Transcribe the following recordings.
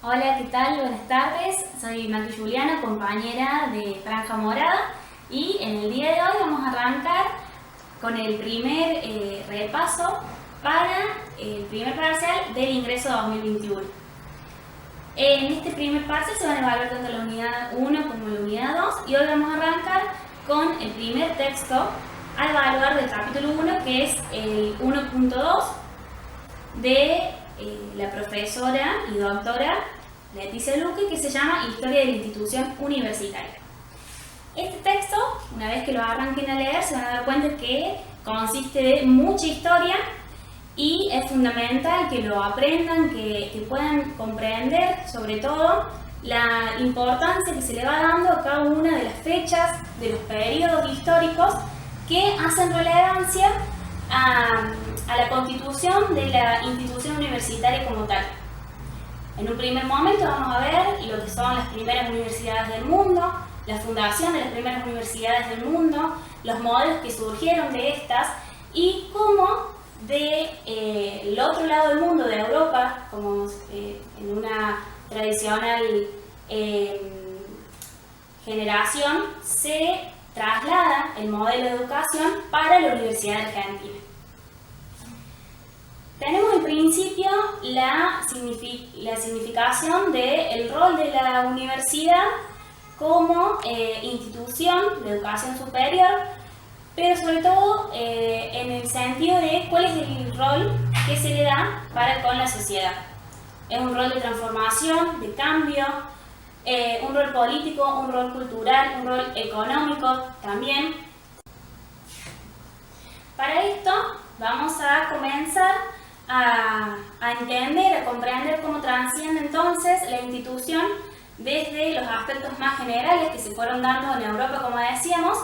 Hola, ¿qué tal? Buenas tardes. Soy Maki Juliana, compañera de Franja Morada, y en el día de hoy vamos a arrancar con el primer repaso para el primer parcial del ingreso 2021. En este primer parcial se van a evaluar tanto la unidad 1 como la unidad 2 y hoy vamos a arrancar con el primer texto a evaluar del capítulo 1, que es el 1.2 de la profesora y doctora Leticia Luque, que se llama Historia de la institución universitaria. Este texto, una vez que lo arranquen a leer, se van a dar cuenta que consiste de mucha historia y es fundamental que lo aprendan, que puedan comprender sobre todo la importancia que se le va dando a cada una de las fechas de los periodos históricos que hacen relevancia a la constitución de la institución universitaria como tal. En un primer momento vamos a ver lo que son las primeras universidades del mundo, la fundación de las primeras universidades del mundo, los modelos que surgieron de estas y cómo del otro lado del mundo, de Europa, como en una tradicional generación, se traslada el modelo de educación para la Universidad Argentina. Tenemos en principio la significación del rol de la universidad como institución de educación superior, pero sobre todo en el sentido de cuál es el rol que se le da para con la sociedad. Es un rol de transformación, de cambio, un rol político, un rol cultural, un rol económico también. Para esto vamos a comenzar a entender, a comprender cómo trasciende entonces la institución desde los aspectos más generales que se fueron dando en Europa, como decíamos,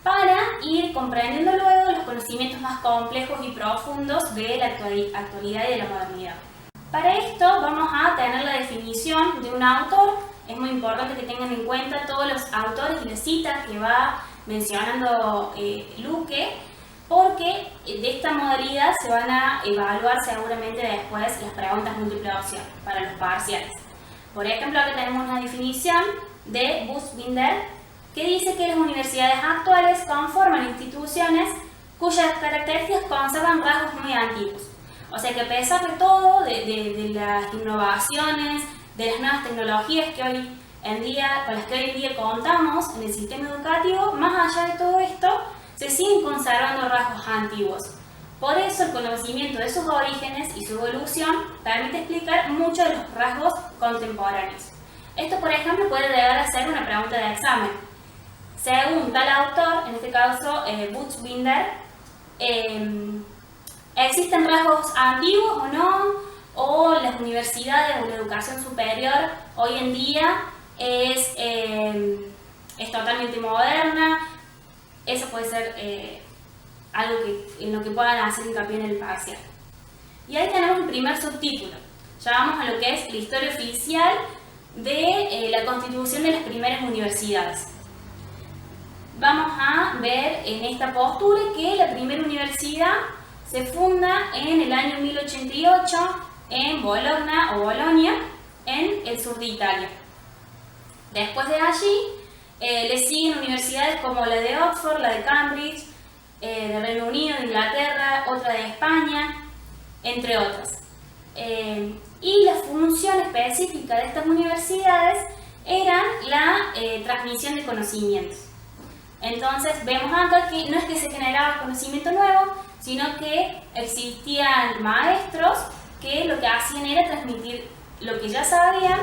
para ir comprendiendo luego los conocimientos más complejos y profundos de la actualidad y de la modernidad. Para esto vamos a tener la definición de un autor. Es muy importante que tengan en cuenta todos los autores y las citas que va mencionando Luque, porque de esta modalidad se van a evaluar seguramente después las preguntas múltiple opción para los parciales. Por ejemplo, aquí tenemos una definición de Buchbinder que dice que las universidades actuales conforman instituciones cuyas características conservan rasgos muy antiguos. O sea que a pesar de todo, de las innovaciones, de las nuevas tecnologías que hoy en día, con las que hoy en día contamos en el sistema educativo, más allá de todo esto, se siguen conservando rasgos antiguos. Por eso el conocimiento de sus orígenes y su evolución permite explicar muchos de los rasgos contemporáneos. Esto, por ejemplo, puede llegar a ser una pregunta de examen. Según tal autor, en este caso Buchbinder, ¿existen rasgos antiguos o no? ¿O las universidades o la educación superior hoy en día es totalmente moderna? Eso puede ser algo en lo que puedan hacer hincapié en el parcial. Y ahí tenemos el primer subtítulo. Ya vamos a lo que es la historia oficial de la constitución de las primeras universidades. Vamos a ver en esta postura que la primera universidad se funda en el año 1088 en Bologna o Bolonia, en el sur de Italia. Después de allí le siguen universidades como la de Oxford, la de Cambridge, de Reino Unido, de Inglaterra, otra de España, entre otras. Y la función específica de estas universidades era la transmisión de conocimientos. Entonces vemos acá que no es que se generaba conocimiento nuevo, sino que existían maestros que lo que hacían era transmitir lo que ya sabían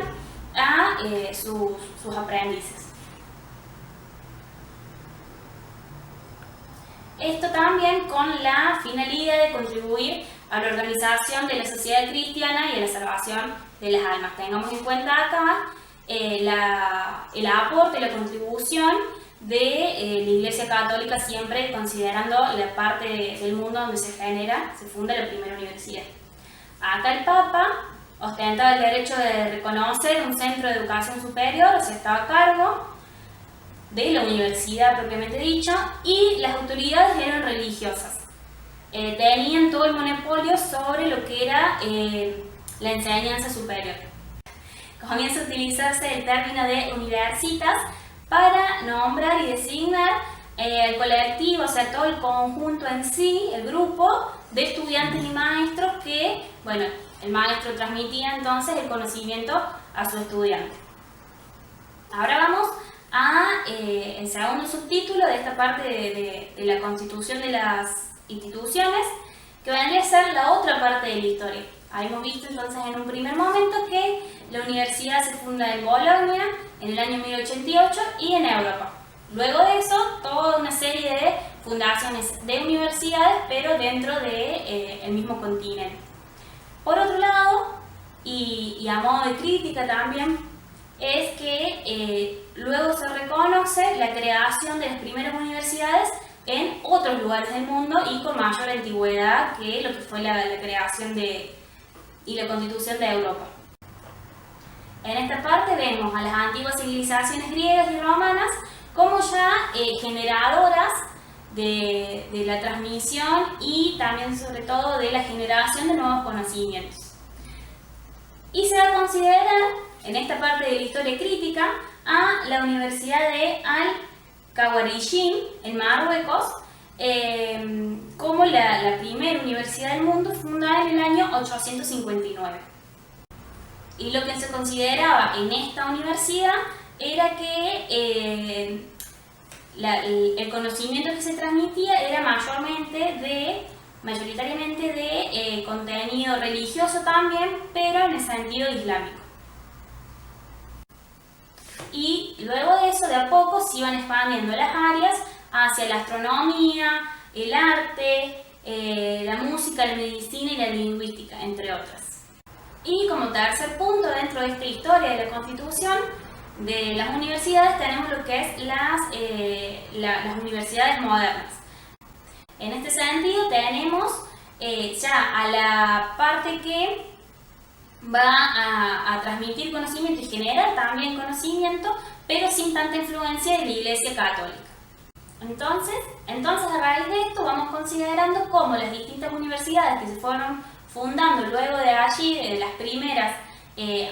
a sus aprendices. Esto también con la finalidad de contribuir a la organización de la sociedad cristiana y a la salvación de las almas. Tengamos en cuenta acá el aporte, la contribución de la Iglesia Católica, siempre considerando la parte del mundo donde se funda la primera universidad. Acá el Papa ostentaba el derecho de reconocer un centro de educación superior, o sea, estaba a cargo de la universidad propiamente dicha, y las autoridades eran religiosas. Tenían todo el monopolio sobre lo que era la enseñanza superior. comienza a utilizarse el término de universitas para nombrar y designar el colectivo, o sea, todo el conjunto en sí, el grupo de estudiantes y maestros que, bueno, el maestro transmitía entonces el conocimiento a su estudiante. Ahora vamos a el segundo subtítulo de esta parte de la constitución de las instituciones, que vendría a ser la otra parte de la historia. Habíamos visto entonces en un primer momento que la universidad se funda en Bolonia en el año 1088 y en Europa. Luego de eso, toda una serie de fundaciones de universidades, pero dentro del mismo continente. Por otro lado, y a modo de crítica también, es que luego se reconoce la creación de las primeras universidades en otros lugares del mundo y con mayor antigüedad que lo que fue la creación y la constitución de Europa. En esta parte vemos a las antiguas civilizaciones griegas y romanas como ya generadoras de la transmisión y también sobre todo de la generación de nuevos conocimientos. Y se va a considerar en esta parte de la historia crítica a la Universidad de Al-Qawariyyin en Marruecos como la primera universidad del mundo, fundada en el año 859. Y lo que se consideraba en esta universidad era que el conocimiento que se transmitía era mayoritariamente de contenido religioso también, pero en el sentido islámico. Y luego de eso, de a poco, se iban expandiendo las áreas hacia la astronomía, el arte, la música, la medicina y la lingüística, entre otras. Y como tercer punto dentro de esta historia de la Constitución de las universidades tenemos lo que es las universidades modernas. En este sentido tenemos ya a la parte que va a transmitir conocimiento y generar también conocimiento, pero sin tanta influencia de la Iglesia Católica. Entonces a raíz de esto vamos considerando cómo las distintas universidades que se fueron fundando luego de allí, las primeras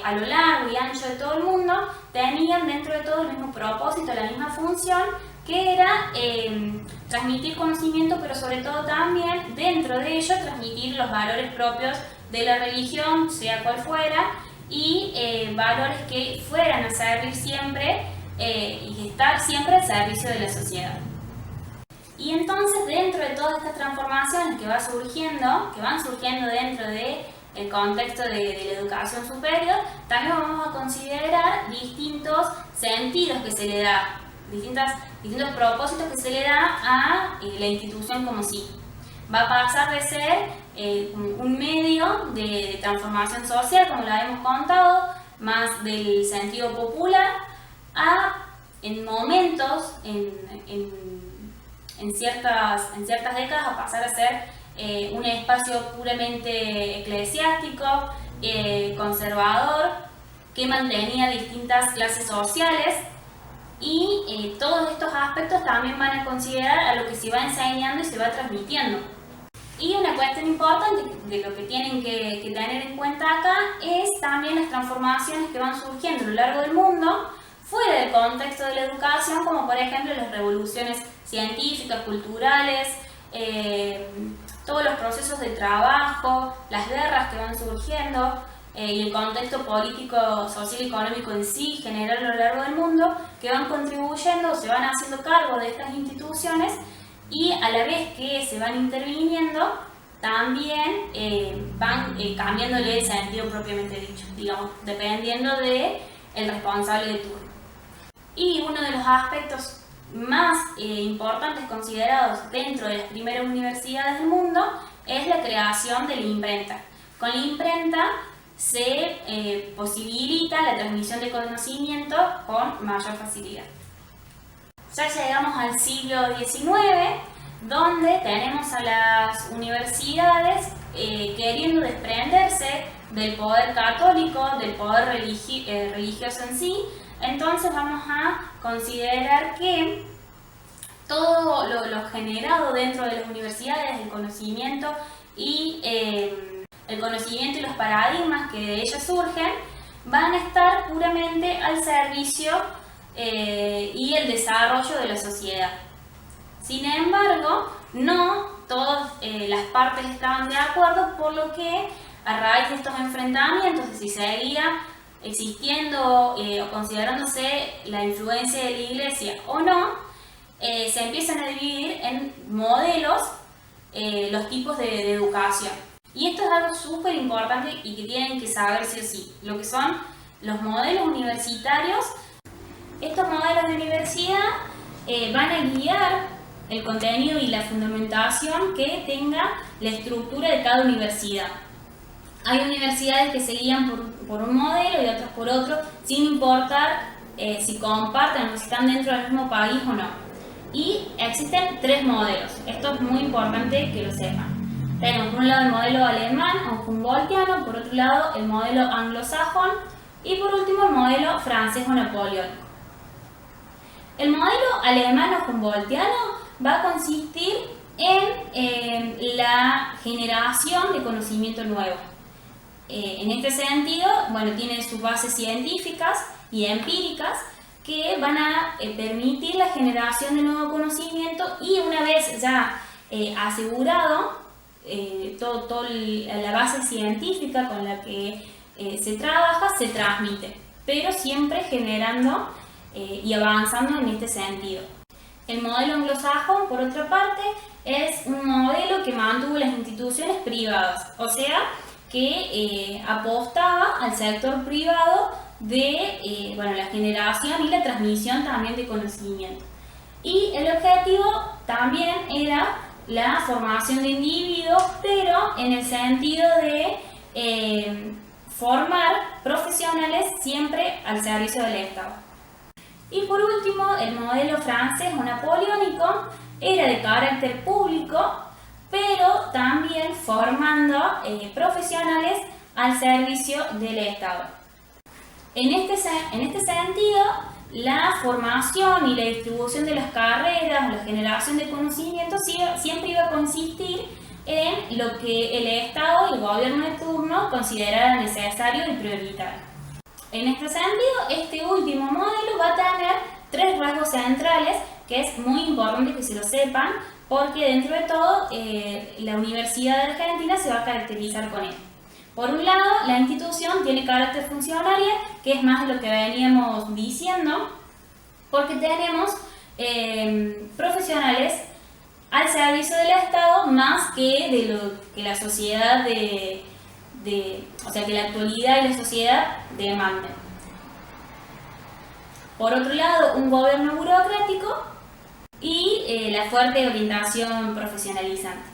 a lo largo y ancho de todo el mundo, tenían dentro de todo el mismo propósito, la misma función, que era transmitir conocimiento, pero sobre todo también dentro de ello transmitir los valores propios de la religión, sea cual fuera, y valores que fueran a servir siempre y estar siempre al servicio de la sociedad. Y entonces dentro de todas estas transformaciones que van surgiendo dentro del contexto de la educación superior, también vamos a considerar distintos sentidos que se le da, distintos propósitos que se le da a la institución como sí. Va a pasar de ser un medio de transformación social, como lo habíamos contado, más del sentido popular, en momentos, en ciertas décadas, a pasar a ser un espacio puramente eclesiástico, conservador, que mantenía distintas clases sociales, y todos estos aspectos también van a considerar a lo que se va enseñando y se va transmitiendo. Y una cuestión importante de lo que tienen que tener en cuenta acá es también las transformaciones que van surgiendo a lo largo del mundo fuera del contexto de la educación, como por ejemplo las revoluciones científicas, culturales, todos los procesos de trabajo, las guerras que van surgiendo y el contexto político, social y económico en sí, general a lo largo del mundo, que van contribuyendo, se van haciendo cargo de estas instituciones y a la vez que se van interviniendo, también van cambiándole el sentido propiamente dicho, digamos, dependiendo del responsable de turno. Y uno de los aspectos más importantes considerados dentro de las primeras universidades del mundo es la creación de la imprenta. Con la imprenta se posibilita la transmisión de conocimiento con mayor facilidad. Ya llegamos al siglo XIX, donde tenemos a las universidades queriendo desprenderse del poder católico, del poder religioso en sí. Entonces vamos a considerar que todo lo generado dentro de las universidades, el conocimiento y los paradigmas que de ellas surgen, van a estar está puramente al servicio y el desarrollo de la sociedad. Sin embargo, no todas las partes estaban de acuerdo, por lo que a raíz de estos enfrentamientos, de si seguía existiendo o considerándose la influencia de la Iglesia o no, se empiezan a dividir en modelos los tipos de educación. Y esto es algo súper importante y que tienen que saber sí o sí, lo que son los modelos universitarios. Estos modelos de universidad van a guiar el contenido y la fundamentación que tenga la estructura de cada universidad. Hay universidades que se guían por un modelo y otras por otro, sin importar si comparten o si están dentro del mismo país o no. Y existen 3 modelos, esto es muy importante que lo sepan. Tenemos por un lado el modelo alemán o humboldtiano, por otro lado el modelo anglosajón y por último el modelo francés o napoleónico. El modelo alemán o humboldtiano va a consistir en la generación de conocimiento nuevo. En este sentido, bueno, tiene sus bases científicas y empíricas que van a permitir la generación de nuevo conocimiento y una vez ya asegurado toda la base científica con la que se trabaja, se transmite, pero siempre generando y avanzando en este sentido. El modelo anglosajón, por otra parte, es un modelo que mantuvo las instituciones privadas, o sea, que apostaba al sector privado de la generación y la transmisión también de conocimiento. Y el objetivo también era la formación de individuos, pero en el sentido de formar profesionales siempre al servicio del Estado. Y por último, el modelo francés o napoleónico era de carácter público, pero también formando profesionales al servicio del Estado. En este sentido, la formación y la distribución de las carreras, la generación de conocimientos siempre iba a consistir en lo que el Estado y el gobierno de turno considerara necesario y prioritario. En este sentido, este último modelo va a tener 3 rasgos centrales que es muy importante que se lo sepan, porque dentro de todo la Universidad de Argentina se va a caracterizar con él. Por un lado, la institución tiene carácter funcionario, que es más de lo que veníamos diciendo, porque tenemos profesionales al servicio del Estado más que de lo que la sociedad o sea, que la actualidad y la sociedad demanden. Por otro lado, un gobierno burocrático y la fuerte orientación profesionalizante.